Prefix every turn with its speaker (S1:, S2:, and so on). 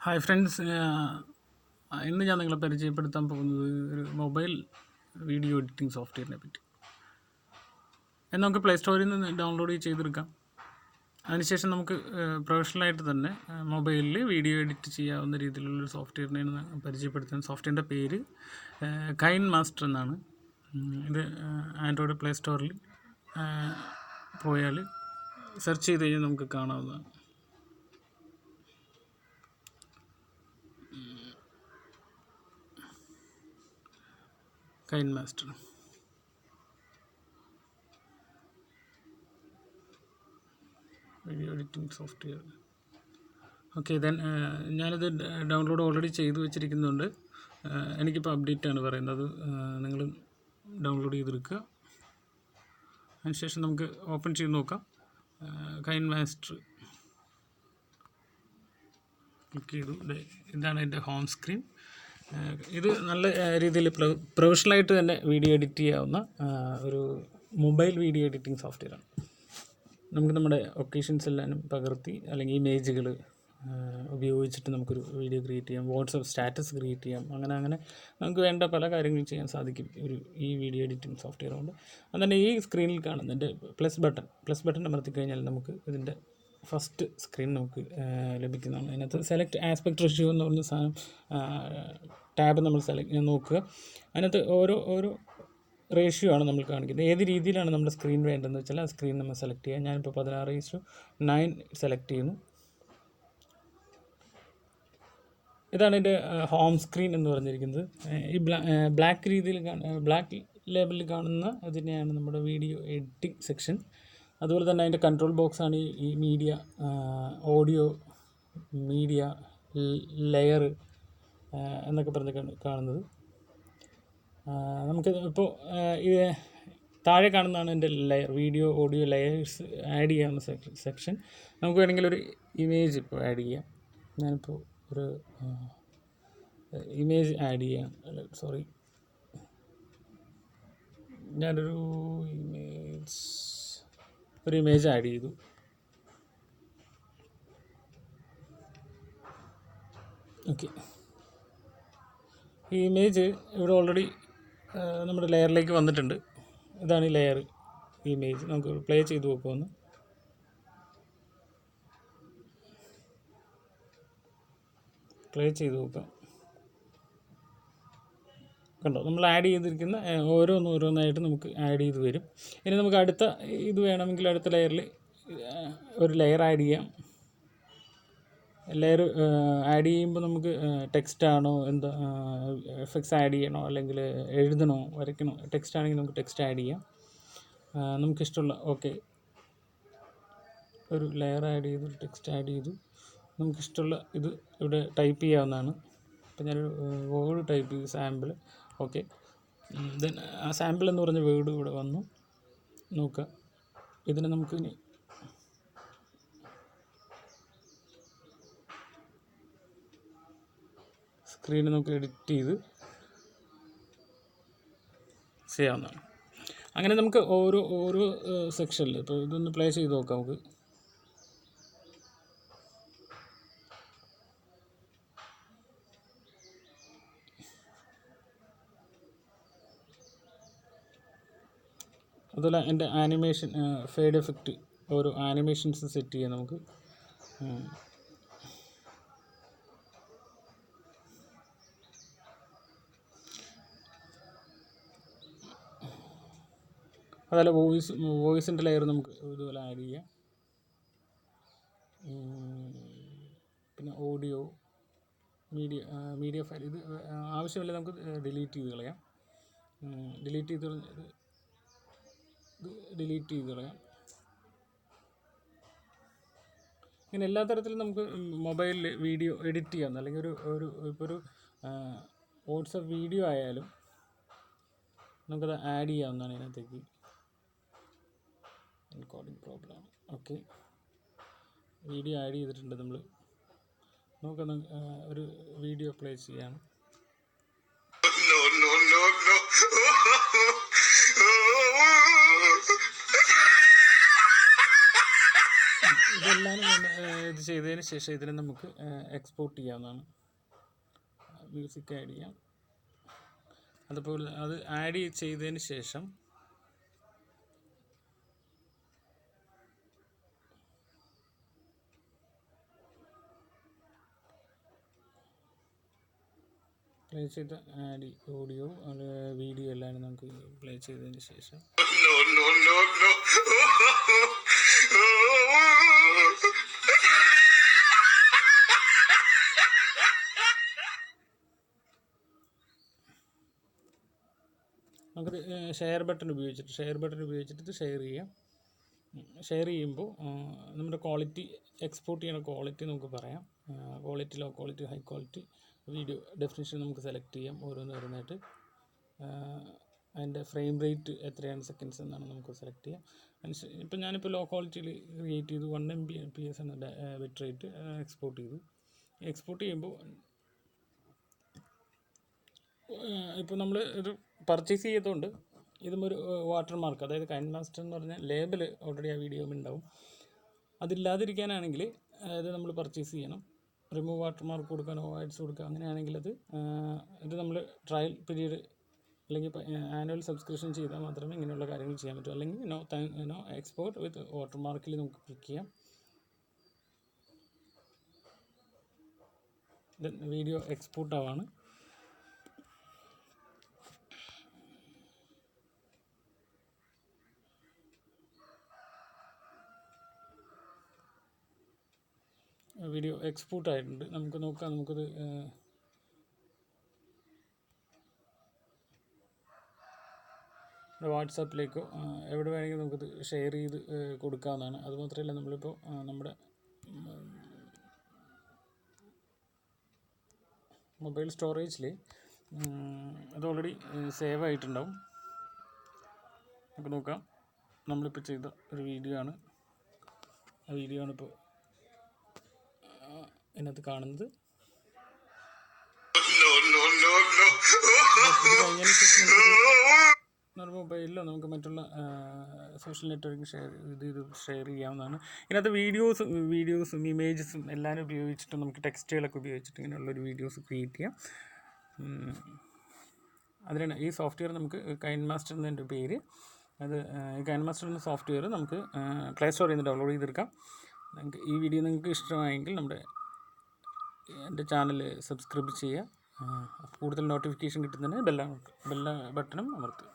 S1: Hi friends, ഇന്ന് ഞാൻ നിങ്ങളെ പരിചയപ്പെടുത്താൻ പോകുന്നത് ഒരു മൊബൈൽ വീഡിയോ എഡിറ്റിംഗ് സോഫ്റ്റ്വെയറിനെ പറ്റി. നമുക്ക് പ്ലേ സ്റ്റോറിൽ നിന്ന് ഡൗൺലോഡ് ചെയ്തെടുക്കാം. അതിനുശേഷം നമുക്ക് പ്രൊഫഷണലായിട്ട് തന്നെ മൊബൈലിൽ വീഡിയോ എഡിറ്റ് ചെയ്യാവുന്ന രീതിയിലുള്ളൊരു സോഫ്റ്റ്വെയറിനെയാണ് പരിചയപ്പെടുത്താൻ. സോഫ്റ്റ്വെയറിൻ്റെ പേര് കൈൻമാസ്റ്റർ എന്നാണ്. ഇത് ആൻഡ്രോയിഡ് പ്ലേ സ്റ്റോറിൽ പോയാൽ സെർച്ച് ചെയ്ത് കഴിഞ്ഞാൽ നമുക്ക് കാണാവുന്നതാണ്. KineMaster video editing software. Okay, then ഞാനിത് ഡൗൺലോഡ് ഓൾറെഡി ചെയ്തു വെച്ചിരിക്കുന്നുണ്ട്. എനിക്കിപ്പോൾ അപ്ഡേറ്റ് ആണ് പറയുന്നത്. നിങ്ങൾ ഡൗൺലോഡ് ചെയ്തെടുക്കുക. അതിനുശേഷം നമുക്ക് ഓപ്പൺ ചെയ്ത് നോക്കാം. കൈൻമാസ്റ്റർ ക്ലിക്ക് ചെയ്തു. ഇതാണ് എൻ്റെ ഹോം സ്ക്രീൻ. ഇത് നല്ല രീതിയിൽ പ്രൊഫഷണലായിട്ട് തന്നെ വീഡിയോ എഡിറ്റ് ചെയ്യാവുന്ന ഒരു മൊബൈൽ വീഡിയോ എഡിറ്റിംഗ് സോഫ്റ്റ്വെയറാണ്. നമുക്ക് നമ്മുടെ ഒക്കേഷൻസ് എല്ലാം പകർത്തി അല്ലെങ്കിൽ ഇമേജുകൾ ഉപയോഗിച്ചിട്ട് നമുക്കൊരു വീഡിയോ ക്രിയേറ്റ് ചെയ്യാം, വാട്സപ്പ് സ്റ്റാറ്റസ് ക്രിയേറ്റ് ചെയ്യാം, അങ്ങനെ നമുക്ക് വേണ്ട പല കാര്യങ്ങളും ചെയ്യാൻ സാധിക്കും ഈ വീഡിയോ എഡിറ്റിംഗ് സോഫ്റ്റ്വെയർ കൊണ്ട്. അതുതന്നെ ഈ സ്ക്രീനിൽ കാണുന്നതിൻ്റെ പ്ലസ് ബട്ടൺ അമർത്തി കഴിഞ്ഞാൽ നമുക്ക് ഇതിൻ്റെ ഫസ്റ്റ് സ്ക്രീൻ നമുക്ക് ലഭിക്കുന്നതാണ്. അതിനകത്ത് സെലക്ട് ആസ്പെക്ട് റേഷ്യോ എന്ന് പറഞ്ഞ സാധനം ടാബ് നമ്മൾ നോക്കുക. അതിനകത്ത് ഓരോ റേഷ്യോ ആണ് നമ്മൾ കാണിക്കുന്നത്. ഏത് രീതിയിലാണ് നമ്മുടെ സ്ക്രീൻ വേണ്ടതെന്ന് വെച്ചാൽ ആ സ്ക്രീൻ നമ്മൾ സെലക്ട് ചെയ്യുക. ഞാനിപ്പോൾ 16:9 സെലക്ട് ചെയ്യുന്നു. ഇതാണ് എൻ്റെ ഹോം സ്ക്രീൻ എന്ന് പറഞ്ഞിരിക്കുന്നത്. ഈ ബ്ലാക്ക് ലേബിളിൽ കാണുന്ന അതിനെയാണ് നമ്മുടെ വീഡിയോ എഡിറ്റിംഗ് സെക്ഷൻ. അതുപോലെ തന്നെ അതിൻ്റെ കൺട്രോൾ ബോക്സാണ് ഈ മീഡിയ, ഓഡിയോ, മീഡിയ, ലെയർ എന്നൊക്കെ പറഞ്ഞ് കാണുന്നത്. നമുക്ക് ഇപ്പോൾ ഇത് താഴെ കാണുന്നതാണ് എൻ്റെ layer, video audio layers add ചെയ്യാവുന്ന സെക്ഷൻ. നമുക്ക് വേണമെങ്കിൽ ഒരു ഇമേജ് ഇപ്പോൾ ആഡ് ചെയ്യാം. ഞാനിപ്പോൾ ഒരു ഇമേജ് ആഡ് ചെയ്യാം. ഞാനൊരു ഇമേജ് ആഡ് ചെയ്തു. ഓക്കെ, ഈ ഇമേജ് ഇവിടെ ഓൾറെഡി നമ്മുടെ ലെയറിലേക്ക് വന്നിട്ടുണ്ട്. ഇതാണ് ഈ ലെയർ, ഇമേജ്. നമുക്ക് പ്ലേ ചെയ്ത് നോക്കുമെന്ന്. പ്ലേ ചെയ്ത് നോക്കാം. കണ്ടോ, നമ്മൾ ആഡ് ചെയ്തിരിക്കുന്ന ഓരോന്നായിട്ട് നമുക്ക് ആഡ് ചെയ്ത് വരും. ഇനി നമുക്ക് അടുത്ത ഇത് വേണമെങ്കിൽ അടുത്ത ലെയറിൽ ഒരു ലെയർ ആഡ് ചെയ്യാം. ലെയർ ആഡ് ചെയ്യുമ്പോൾ നമുക്ക് ടെക്സ്റ്റ് ആണോ എന്താ എഫക്ട്സ് ആഡ് ചെയ്യണോ അല്ലെങ്കിൽ എഴുതണോ വരയ്ക്കണോ. ടെക്സ്റ്റ് ആണെങ്കിൽ നമുക്ക് ടെക്സ്റ്റ് ആഡ് ചെയ്യാം. നമുക്കിഷ്ടമുള്ള ഒരു ലെയർ ആഡ് ചെയ്തു, ടെക്സ്റ്റ് ആഡ് ചെയ്തു. നമുക്കിഷ്ടമുള്ള ഇത് ഇവിടെ ടൈപ്പ് ചെയ്യാവുന്നതാണ്. അപ്പോൾ ഞാനൊരു വേർഡ് ടൈപ്പ് ചെയ്തു, സാമ്പിൾ. ഓക്കെ, ദെൻ ആ സാമ്പിൾ എന്ന് പറഞ്ഞ വേർഡ് ഇവിടെ വന്നു. നോക്കുക, ഇതിനെ നമുക്ക് ഇനി സ്ക്രീൻ നമുക്ക് എഡിറ്റ് ചെയ്ത് ചെയ്യാവുന്നതാണ്. അങ്ങനെ നമുക്ക് ഓരോ സെക്ഷനിൽ ഇപ്പോൾ ഇതൊന്ന് പ്ലേ ചെയ്ത് നോക്കാം. നമുക്ക് അതുപോലെ എൻ്റെ ആനിമേഷൻ ഫേഡ് എഫക്റ്റ്, ഓരോ ആനിമേഷൻസ് സെറ്റ് ചെയ്യാം നമുക്ക്. അതുപോലെ വോയിസിൻ്റെ ലെയർ നമുക്ക് ഇതുപോലെ ആഡ് ചെയ്യാം. പിന്നെ ഓഡിയോ, മീഡിയ ഫയൽ, ഇത് ആവശ്യമില്ല, നമുക്ക് ഡിലീറ്റ് ചെയ്ത് കളയാം. ഇങ്ങനെ എല്ലാ തരത്തിലും നമുക്ക് മൊബൈലിൽ വീഡിയോ എഡിറ്റ് ചെയ്യാവുന്ന, അല്ലെങ്കിൽ ഇപ്പോൾ ഒരു വാട്സപ്പ് വീഡിയോ ആയാലും നമുക്കത് ആഡ് ചെയ്യാവുന്നതാണ് ഇതിനകത്തേക്ക്. Encoding problem. Okay, video add ചെയ്തിട്ടുണ്ട് നമ്മൾ. നമുക്ക് ഒരു വീഡിയോ പ്ലേ ചെയ്യാം. ഇതെല്ലാം ഇതെല്ലാം ഇത് ചെയ്തതിന് ശേഷം ഇതിനെ നമുക്ക് എക്സ്പോർട്ട് ചെയ്യാവുന്നതാണ്. മ്യൂസിക് ആഡ് ചെയ്യാം. അതുപോലെ അത് ആഡ് ചെയ്തതിന് ശേഷം പ്ലേ ചെയ്ത ആഡ് ഓഡിയോ വീഡിയോ എല്ലാം നമുക്ക് പ്ലേ ചെയ്തതിന് ശേഷം നമുക്കത് ഷെയർ ബട്ടൺ ഉപയോഗിച്ചിട്ട് ഇത് ഷെയർ ചെയ്യാം. ഷെയർ ചെയ്യുമ്പോൾ നമ്മുടെ ക്വാളിറ്റി എക്സ്പോർട്ട് ചെയ്യുന്ന ക്വാളിറ്റി നമുക്ക് പറയാം. Quality, low quality, high quality, video definition നമുക്ക് സെലക്ട് ചെയ്യാം. ഓരോന്നായിട്ട് അതിൻ്റെ ഫ്രെയിം റേറ്റ് എത്രയാണ് സെക്കൻഡ്സ് എന്നാണ് നമുക്ക് സെലക്ട് ചെയ്യാം. ഇപ്പം ഞാനിപ്പോൾ ലോ ക്വാളിറ്റിയിൽ ക്രിയേറ്റ് ചെയ്തു. 1 MB/s എന്ന ബിറ്റ് റേറ്റ് എക്സ്പോർട്ട് ചെയ്തു. എക്സ്പോർട്ട് ചെയ്യുമ്പോൾ ഇപ്പോൾ നമ്മൾ ഇത് പർച്ചേസ് ചെയ്തതുകൊണ്ട് ഇതും ഒരു വാട്ടർ മാർക്ക്, അതായത് കൈൻമാസ്റ്റർ എന്ന് പറഞ്ഞാൽ ലേബൽ ഓൾറെഡി ആ വീഡിയോ ഉണ്ടാവും. അതില്ലാതിരിക്കാനാണെങ്കിൽ അത് നമ്മൾ പർച്ചേസ് ചെയ്യണം. റിമൂവ് വാട്ടർ മാർക്ക് കൊടുക്കാനോ ആഡ്സ് കൊടുക്കുക അങ്ങനെയാണെങ്കിൽ ഇത് നമ്മൾ ട്രയൽ പീരീഡ് അല്ലെങ്കിൽ ആനുവൽ സബ്സ്ക്രിപ്ഷൻ ചെയ്താൽ മാത്രമേ ഇങ്ങനെയുള്ള കാര്യങ്ങൾ ചെയ്യാൻ പറ്റൂ. അല്ലെങ്കിൽ നോ എക്സ്പോർട്ട് വിത്ത് വാട്ടർ മാർക്കിൽ നമുക്ക് ക്ലിക്ക് ചെയ്യാം. വീഡിയോ എക്സ്പോർട്ട് ആവാണ്. വീഡിയോ എക്സ്പോർട്ട് ആയിട്ടുണ്ട്. നമുക്ക് നോക്കാം. നമുക്കത് വാട്സാപ്പിലേക്കോ എവിടെ വേണമെങ്കിലും നമുക്കത് ഷെയർ ചെയ്ത് കൊടുക്കാവുന്നതാണ്. അതുമാത്രമല്ല, നമ്മളിപ്പോൾ നമ്മുടെ മൊബൈൽ സ്റ്റോറേജിൽ അത് ഓൾറെഡി സേവ് ആയിട്ടുണ്ടാവും. നമുക്ക് നോക്കാം. നമ്മളിപ്പോൾ ചെയ്ത ഒരു വീഡിയോ ആണ്. ആ വീഡിയോ ആണിപ്പോൾ ഇതിനകത്ത് കാണുന്നത്. നമ്മുടെ മൊബൈലിലോ നമുക്ക് മറ്റുള്ള സോഷ്യൽ നെറ്റ്വർക്കിംഗ് ഷെയർ ചെയ്യാവുന്നതാണ്. ഇതിനകത്ത് വീഡിയോസും ഇമേജസും എല്ലാം ഉപയോഗിച്ചിട്ട് നമുക്ക് ടെക്സ്റ്റുകളൊക്കെ ഉപയോഗിച്ചിട്ട് ഇങ്ങനെയുള്ളൊരു വീഡിയോസ് ക്രിയേറ്റ് ചെയ്യാം. അതിനാണ് ഈ സോഫ്റ്റ്വെയർ നമുക്ക് കൈൻമാസ്റ്റർ എന്നതിൻ്റെ പേര്. അത് കൈൻമാസ്റ്റർ എന്ന സോഫ്റ്റ്വെയർ നമുക്ക് പ്ലേ സ്റ്റോറിൽ നിന്ന് ഡൗൺലോഡ് ചെയ്തെടുക്കാം. ഈ വീഡിയോ നിങ്ങൾക്ക് ഇഷ്ടമായെങ്കിൽ എൻ്റെ ചാനൽ സബ്സ്ക്രൈബ് ചെയ്യുക. കൂടുതൽ നോട്ടിഫിക്കേഷൻ കിട്ടുന്നതിന് ബെല്ല ബട്ടണും അമർത്തുക.